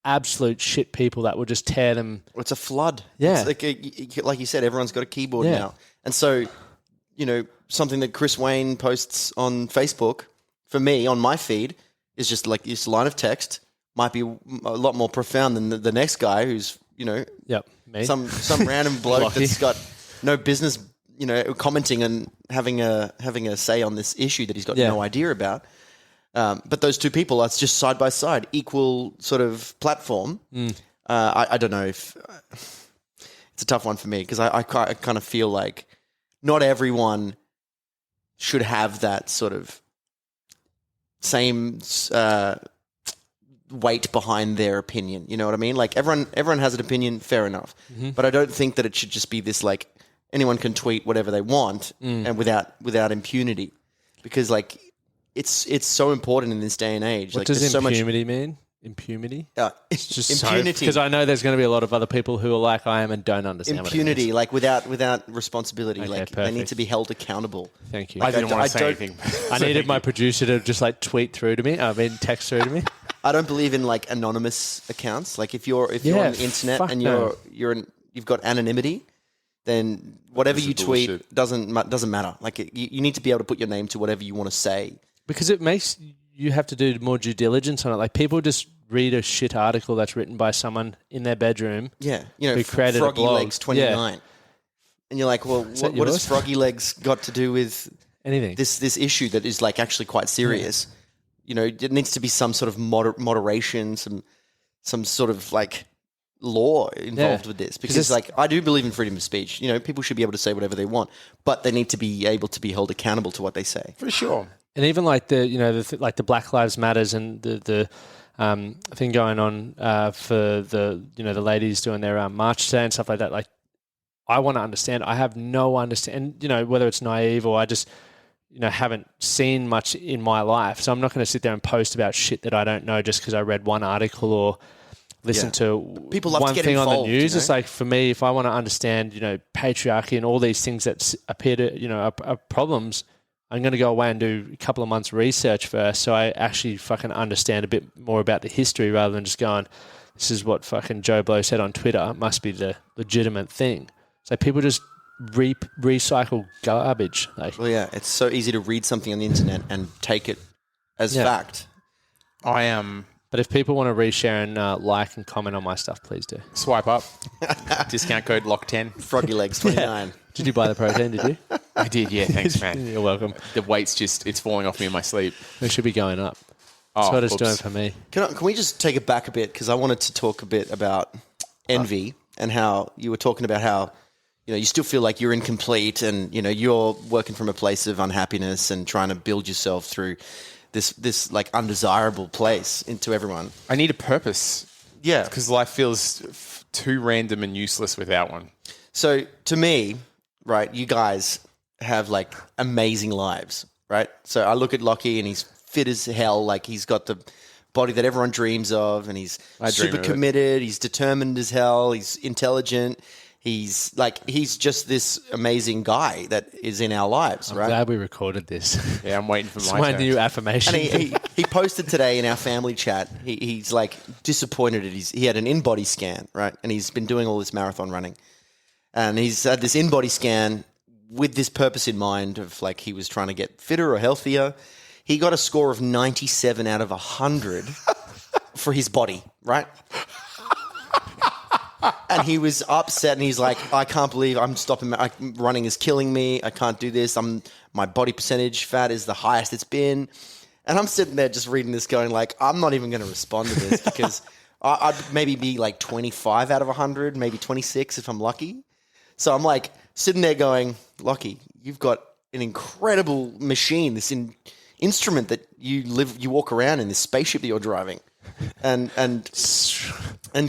absolute shit people that will just tear them. It's a flood. Yeah. It's like you said, everyone's got a keyboard Yeah. now. And so, something that Chris Wayne posts on Facebook, for me, on my feed, is just like this line of text might be a lot more profound than the next guy who's, Yep, me. some random bloke Lachie. that's got no business, commenting and having a say on this issue that he's got Yeah. no idea about. But those two people are just side by side, equal sort of platform. I don't know if it's a tough one for me because I kind of feel like not everyone should have that sort of same weight behind their opinion. You know what I mean? Like everyone has an opinion, fair enough. But I don't think that it should just be this like anyone can tweet whatever they want and without impunity, because like it's so important in this day and age. What like, does there's so much impunity mean? Impunity? it's Just impunity. Because I know there's going to be a lot of other people who are like I am and don't understand Impunity, what like without responsibility. Okay, like they need perfect. to be held accountable. it is. Thank you. I didn't want to say don't- anything. I needed my producer to just like tweet through to me. Text through to me. I don't believe in like anonymous accounts. Like if you're on the internet and you've got anonymity, then whatever you tweet doesn't matter. Like you need to be able to put your name to whatever you want to say. Because it makes you have to do more due diligence on it. Like people just read a shit article that's written by someone in their bedroom. Yeah, who created Froggy a blog. Legs 29, and you're like, well, what has Froggy Legs got to do with anything? This issue that is like actually quite serious. Yeah. You know, it needs to be some sort of moderation, some sort of like law involved with this, because like I do believe in freedom of speech. You know, people should be able to say whatever they want, but they need to be able to be held accountable to what they say. For sure. And even like the Black Lives Matters and the thing going on for the ladies doing their march today and stuff like that. Like, I want to understand. I have no understand. Whether it's naive or I just haven't seen much in my life, so I'm not going to sit there and post about shit that I don't know just because I read one article or listen to people love one to get thing involved, on the news. It's like, for me, if I want to understand patriarchy and all these things that appear to are problems, I'm going to go away and do a couple of months research first, so I actually fucking understand a bit more about the history rather than just going, this is what fucking Joe Blow said on Twitter. It must be the legitimate thing. So people just recycle garbage. Like, well, yeah, it's so easy to read something on the internet and take it as fact. I am. But if people want to reshare and like and comment on my stuff, please do. Swipe up. Discount code LOCK10. Froggy Legs 29. Did you buy the protein, did you? I did, yeah. Thanks, man. You're welcome. The weight's it's falling off me in my sleep. It should be going up. That's what it's doing for me. Can we just take it back a bit? Because I wanted to talk a bit about envy and how you were talking about how, you still feel like you're incomplete and, you're working from a place of unhappiness and trying to build yourself through this like undesirable place into everyone. I need a purpose. Yeah. Because life feels too random and useless without one. So to me, right, you guys have like amazing lives, right? So I look at Lachie and he's fit as hell. Like he's got the body that everyone dreams of and he's super committed. He's determined as hell. He's intelligent. He's just this amazing guy that is in our lives, right? I'm glad we recorded this. Yeah, I'm waiting for my new affirmation. And he posted today in our family chat. He's like disappointed at he had an in-body scan, right? And he's been doing all this marathon running, and he's had this in-body scan with this purpose in mind of like he was trying to get fitter or healthier. He got a score of 97 out of 100 for his body, right? And he was upset and he's like, I can't believe I'm stopping. Running is killing me. I can't do this. My body percentage fat is the highest it's been. And I'm sitting there just reading this going like, I'm not even going to respond to this because I'd maybe be like 25 out of 100, maybe 26 if I'm lucky. So I'm like sitting there going, Lachie, you've got an incredible machine, this instrument that you walk around in, this spaceship that you're driving. And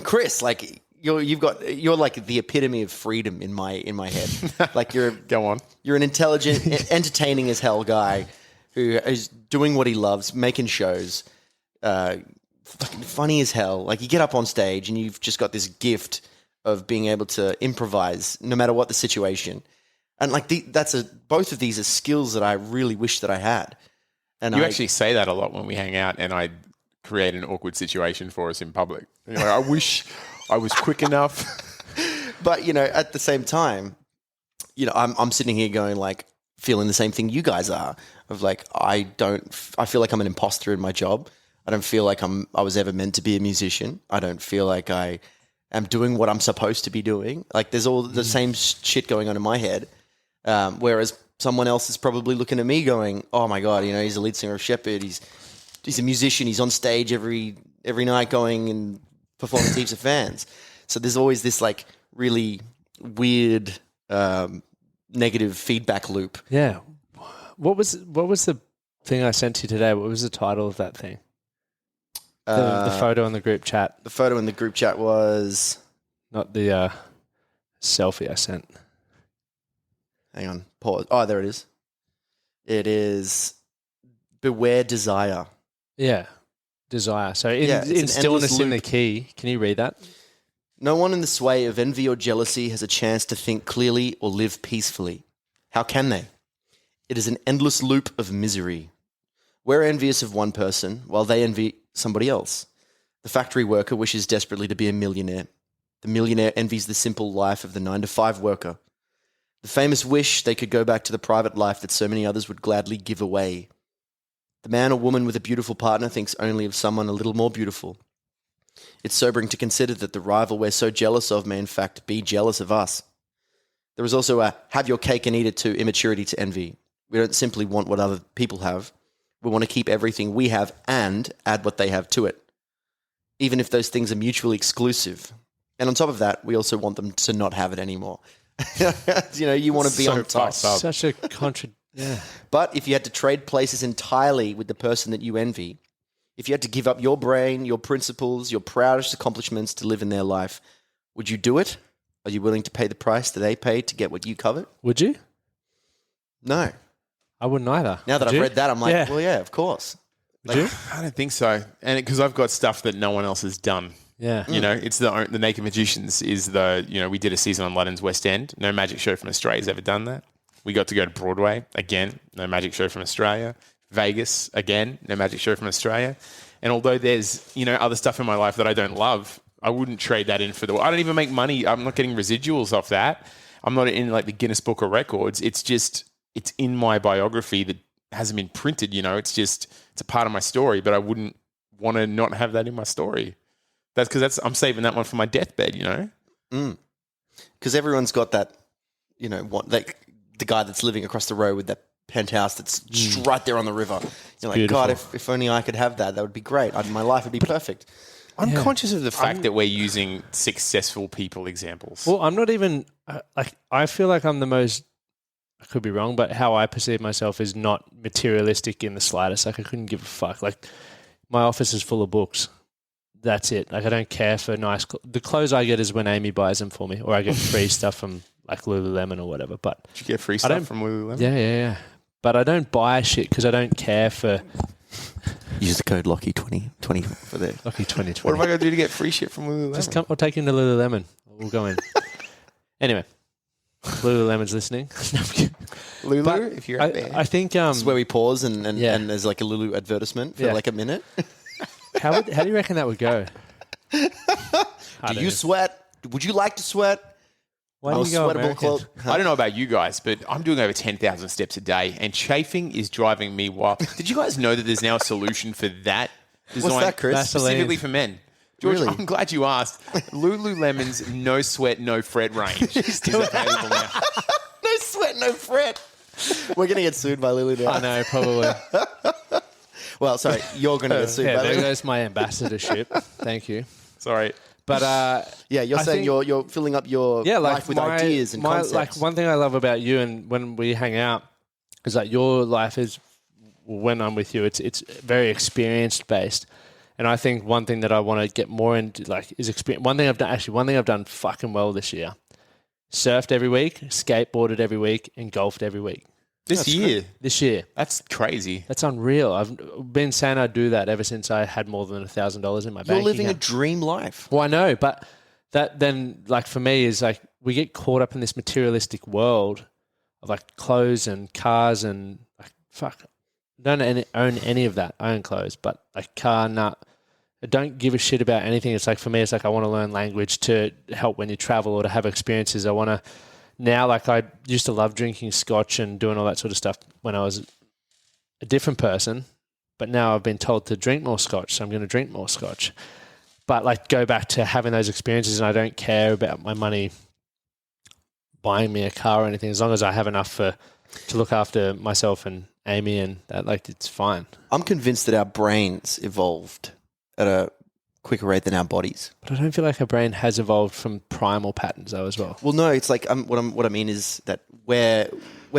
Chris, like, you're like the epitome of freedom in my head. Like Go on. You're an intelligent, entertaining as hell guy who is doing what he loves, making shows, fucking funny as hell. Like you get up on stage and you've just got this gift of being able to improvise no matter what the situation. And like both of these are skills that I really wish that I had. And you actually say that a lot when we hang out, and I create an awkward situation for us in public. And you're like, I wish I was quick enough. But, at the same time, I'm sitting here going like, feeling the same thing you guys are of like, I feel like I'm an imposter in my job. I don't feel like I was ever meant to be a musician. I don't feel like I am doing what I'm supposed to be doing. Like there's all the same shit going on in my head. Whereas someone else is probably looking at me going, oh my God, he's the lead singer of Sheppard. He's a musician. He's on stage every night going and performing to heaps of fans. So there's always this like really weird negative feedback loop. Yeah. What was the thing I sent you today? What was the title of that thing? The photo in the group chat. The photo in the group chat was... Not the selfie I sent. Hang on. Pause. Oh, there it is. It is Beware Desire. Yeah. Desire. So in stillness in the key. Can you read that? No one in the sway of envy or jealousy has a chance to think clearly or live peacefully. How can they? It is an endless loop of misery. We're envious of one person while they envy somebody else. The factory worker wishes desperately to be a millionaire. The millionaire envies the simple life of the 9-to-5 worker. The famous wish they could go back to the private life that so many others would gladly give away. The man or woman with a beautiful partner thinks only of someone a little more beautiful. It's sobering to consider that the rival we're so jealous of may in fact be jealous of us. There is also a have your cake and eat it too immaturity to envy. We don't simply want what other people have. We want to keep everything we have and add what they have to it, even if those things are mutually exclusive. And on top of that, we also want them to not have it anymore. You want to be on top. Such a yeah. But if you had to trade places entirely with the person that you envy, if you had to give up your brain, your principles, your proudest accomplishments to live in their life, would you do it? Are you willing to pay the price that they paid to get what you covet? Would you? No. I wouldn't either. Now that Would I've you? read that, I'm like, Yeah. well, yeah, of course. Would you? I don't think so. And because I've got stuff that no one else has done. Yeah. It's the Naked Magicians is we did a season on London's West End. No magic show from Australia has ever done that. We got to go to Broadway. Again, no magic show from Australia. Vegas, again, no magic show from Australia. And although there's, other stuff in my life that I don't love, I wouldn't trade that in for I don't even make money. I'm not getting residuals off that. I'm not in the Guinness Book of Records. It's just, it's in my biography that hasn't been printed, It's a part of my story, but I wouldn't want to not have that in my story. That's because I'm saving that one for my deathbed, Because everyone's got that, the guy that's living across the road with that penthouse that's just right there on the river. You're like, beautiful. God, if only I could have that, that would be great. My life would be perfect. I'm conscious of the fact that we're using successful people examples. Well, I'm not even I feel like I'm the most. I could be wrong, but how I perceive myself is not materialistic in the slightest. I couldn't give a fuck. My office is full of books. That's it. I don't care for nice. The clothes I get is when Amy buys them for me, or I get free stuff from Lululemon or whatever. But did you get free stuff from Lululemon? Yeah. But I don't buy shit because I don't care for. Use the code Lachie2020 for that. Lachie 2020. What am I going to do to get free shit from Lululemon? Just come. I'll take you to Lululemon. We'll go in. Anyway, Lululemon's listening. Lulu, But if you're out there. I think This is where we pause and Yeah. there's a Lulu advertisement for Yeah. a minute. how do you reckon that would go? Do you sweat? Would you like to sweat? Why do you go Sweatable American? clothes. I don't know about you guys, but I'm doing over 10,000 steps a day, and chafing is driving me wild. Did you guys know that there's now a solution for that? What's that, Chris? Vaseline. Specifically for men. George, Really? I'm glad you asked. Lululemon's no sweat, no fret range is available now. No sweat, no fret. We're going to get sued by Lulu now. I know, probably. Well, sorry, you're going to get sued Yeah, by there Lulu. goes my ambassadorship. Thank you. Sorry. But Yeah, you're I saying think- you're filling up your yeah, life with ideas and concepts. one thing I love about you and when we hang out is that your life is when I'm with you, it's very experience based. And I think one thing that I want to get more into is experience. One thing I've done fucking well this year. Surfed every week, skateboarded every week, and golfed every week. This year? This year. That's crazy. That's unreal. I've been saying I'd do that ever since I had more than $1,000 in my bank. You're living a account. dream life. Well, I know, but that then, for me, is we get caught up in this materialistic world of clothes and cars and fuck. I don't own any of that. I own clothes, but car, nah. I don't give a shit about anything. It's for me, it's I want to learn language to help when you travel or to have experiences. I want to now, I used to love drinking scotch and doing all that sort of stuff when I was a different person, but now I've been told to drink more scotch, so I'm going to drink more scotch. But go back to having those experiences, and I don't care about my money buying me a car or anything, as long as I have enough to look after myself and Amy, and that it's fine. I'm convinced that our brains evolved at a quicker rate than our bodies. But I don't feel like our brain has evolved from primal patterns though as well. Well, no, it's what I mean is that we're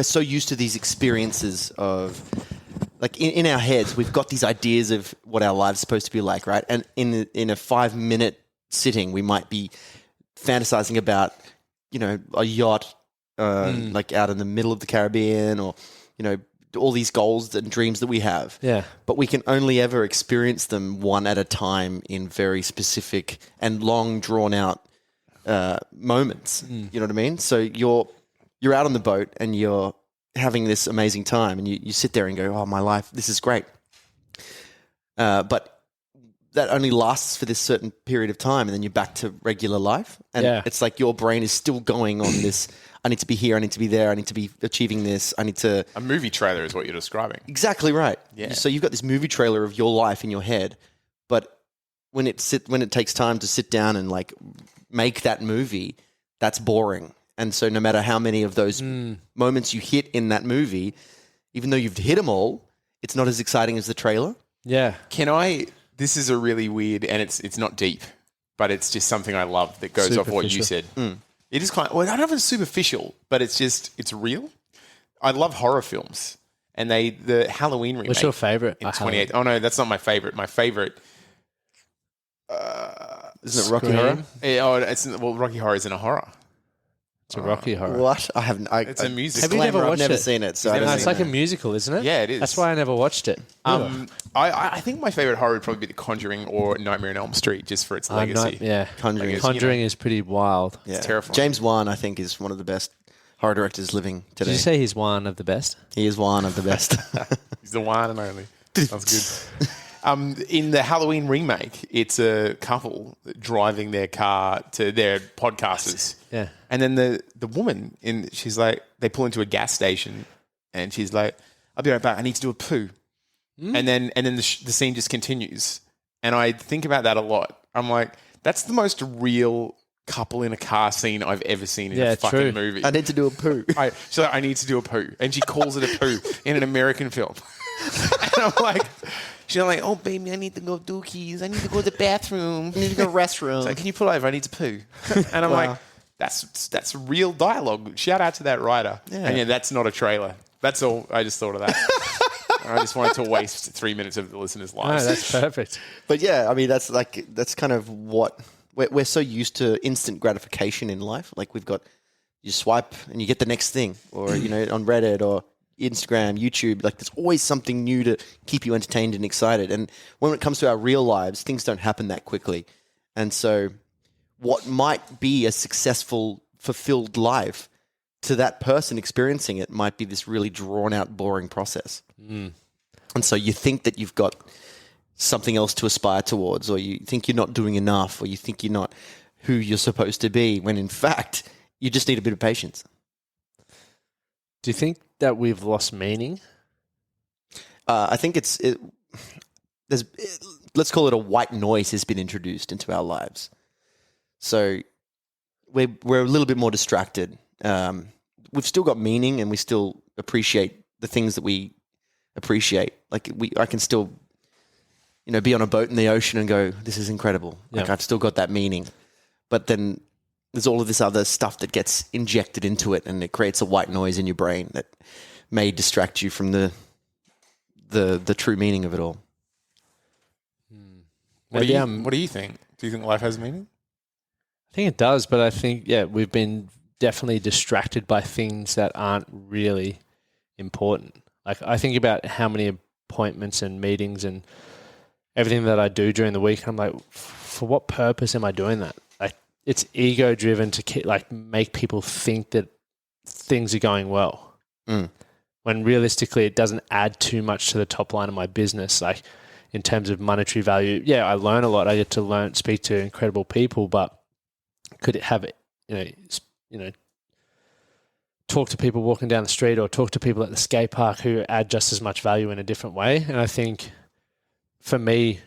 so used to these experiences of in our heads, we've got these ideas of what our lives supposed to be like, right? And in a 5-minute sitting, we might be fantasizing about a yacht out in the middle of the Caribbean, or all these goals and dreams that we have. Yeah. But we can only ever experience them one at a time in very specific and long drawn out moments. You know what I mean? So you're out on the boat and you're having this amazing time, and you sit there and go, oh, my life, this is great. But that only lasts for this certain period of time, and then you're back to regular life. And it's like your brain is still going on this. I need to be here. I need to be there. I need to be achieving this. I need to. A movie trailer is what you're describing. Exactly right. Yeah. So you've got this movie trailer of your life in your head, but when it takes time to sit down and like make that movie, that's boring. And so no matter how many of those moments you hit in that movie, even though you've hit them all, it's not as exciting as the trailer. Yeah. This is a really weird, and it's not deep, but it's just something I love that goes off what you said. It is kind of, well, I don't know if it's superficial, but it's real. I love horror films, and the Halloween remake. What's your favorite? In 28. Oh no, that's not my favorite. My favorite. Isn't it Rocky Horror? Rocky Horror isn't a horror. It's a Rocky Horror. What? I haven't. It's a musical. Have you never watched I've never it? seen it. So It's like a musical, isn't it? Yeah, it is. That's why I never watched it. I think my favorite horror would probably be The Conjuring or Nightmare on Elm Street, just for its legacy. Conjuring. Like, Conjuring is pretty wild. Yeah. It's terrifying. James Wan, I think, is one of the best horror directors living today. Did you say he's one of the best? He is one of the best. He's the one and only. That's good. In the Halloween remake, it's a couple driving their car to their podcasters. Yeah. And then the woman, she's like, they pull into a gas station and she's like, I'll be right back. I need to do a poo. And then the scene just continues. And I think about that a lot. I'm like, that's the most real couple in a car scene I've ever seen in a fucking movie. I need to do a poo. She's like, I need to do a poo. And she calls it a poo in an American film. And I'm like... She's like, oh, baby, I need to go dookies. I need to go to the bathroom. I need to go restroom. It's like, can you pull over? I need to poo. And I'm like, that's real dialogue. Shout out to that writer. Yeah. And that's not a trailer. That's all. I just thought of that. I just wanted to waste 3 minutes of the listeners' lives. No, that's perfect. But yeah, I mean, that's kind of what we're so used to instant gratification in life. Like you swipe and you get the next thing, or on Reddit or Instagram, YouTube, like there's always something new to keep you entertained and excited. And when it comes to our real lives, things don't happen that quickly. And so what might be a successful, fulfilled life to that person experiencing it might be this really drawn out, boring process. And so you think that you've got something else to aspire towards, or you think you're not doing enough, or you think you're not who you're supposed to be, when in fact, you just need a bit of patience. Do you think that we've lost meaning? I think let's call it a white noise has been introduced into our lives. So we're a little bit more distracted. We've still got meaning, and we still appreciate the things that we appreciate. Like I can still, be on a boat in the ocean and go, this is incredible. Like I've still got that meaning. But then there's all of this other stuff that gets injected into it, and it creates a white noise in your brain that may distract you from the true meaning of it all. What do you think? Do you think life has meaning? I think it does, but I think, we've been definitely distracted by things that aren't really important. Like I think about how many appointments and meetings and everything that I do during the week. And I'm like, for what purpose am I doing that? Like it's ego driven to make people think that things are going well. When realistically it doesn't add too much to the top line of my business. Like in terms of monetary value, I learn a lot. I get to speak to incredible people, but could it have it, talk to people walking down the street or talk to people at the skate park who add just as much value in a different way. And I think for me,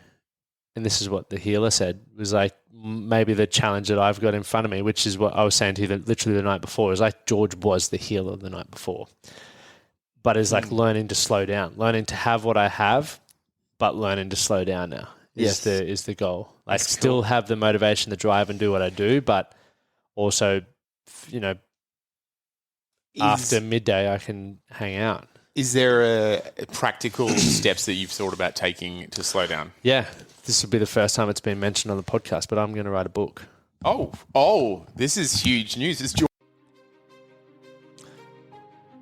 and this is what the healer said, was like maybe the challenge that I've got in front of me, which is what I was saying to you literally the night before, is like George was the healer the night before. But it's like learning to slow down, learning to have what I have, but learning to slow down now is the goal. Like That's still cool. have the motivation, the drive and do what I do, but also, after midday I can hang out. Is there a practical steps that you've thought about taking to slow down? Yeah, this will be the first time it's been mentioned on the podcast, but I'm going to write a book. Oh, this is huge news. It's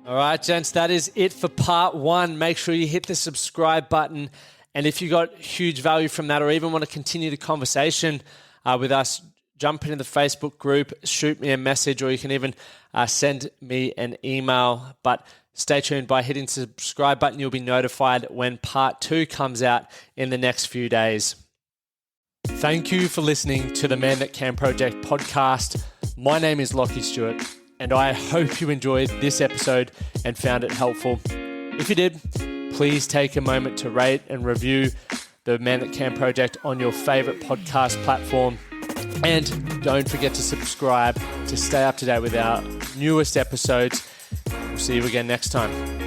All right, gents, that is it for part 1. Make sure you hit the subscribe button. And if you got huge value from that or even want to continue the conversation with us, jump into the Facebook group, shoot me a message, or you can even send me an email. But stay tuned. By hitting the subscribe button, you'll be notified when part 2 comes out in the next few days. Thank you for listening to the Man That Can Project podcast. My name is Lachie Stuart, and I hope you enjoyed this episode and found it helpful. If you did, please take a moment to rate and review the Man That Can Project on your favorite podcast platform. And don't forget to subscribe to stay up to date with our newest episodes. We'll see you again next time.